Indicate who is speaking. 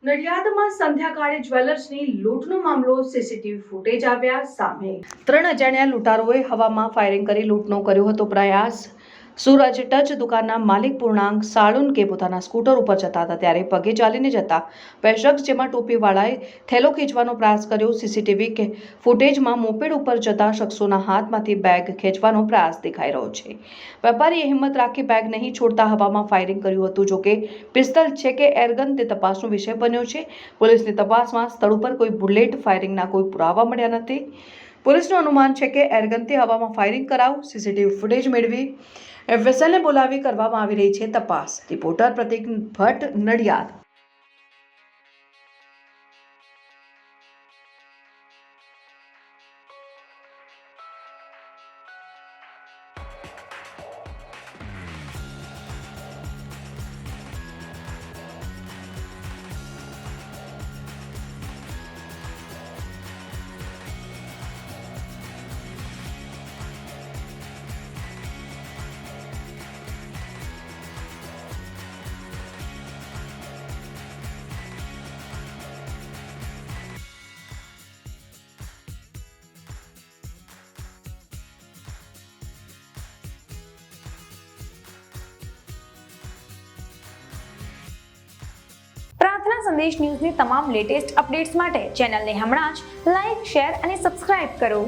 Speaker 1: નડિયાદમાં સંધ્યાકાળે જ્વેલર્સની લૂંટનો મામલો CCTV footage આવ્યા સામે 3 અજાણ્યા લૂંટારોએ હવામાં ફાયરિંગ કરી લૂંટનો કર્યો હતો પ્રયાસ। સૂરજ ટચ દુકાનના માલિક પૂર્ણાંક સાળુંકે પોતાના સ્કૂટર ઉપર જતા હતા ત્યારે પગે ચાલીને જતા બે શખ્સ જેમાં ટોપીવાળાએ થેલો ખેંચવાનો પ્રયાસ કર્યો। સીસીટીવી ફૂટેજમાં મોપેડ ઉપર જતા શખ્સોના હાથમાંથી બેગ ખેંચવાનો પ્રયાસ દેખાઈ રહ્યો છે। વેપારીએ હિંમત રાખી બેગ નહીં છોડતા હવામાં ફાયરિંગ કર્યું હતું। જોકે પિસ્તલ છે કે એરગન તે તપાસનો વિષય બન્યો છે। પોલીસની તપાસમાં સ્થળ ઉપર કોઈ બુલેટ ફાયરિંગના કોઈ પુરાવા મળ્યા નથી। પોલીસનું અનુમાન છે કે એરગનથી હવામાં ફાયરિંગ કરાવ સીસીટીવી ફૂટેજ મેળવી એફએસએલને બોલાવી કરવામાં આવી રહી છે તપાસ। રિપોર્ટર પ્રતિક ભટ્ટ, નડિયાદ।
Speaker 2: પ્રાર્થના સંદેશ ન્યૂઝની તમામ લેટેસ્ટ અપડેટ્સ માટે ચેનલને હમણાં જ લાઇક, શેર અને સબસ્ક્રાઇબ કરો।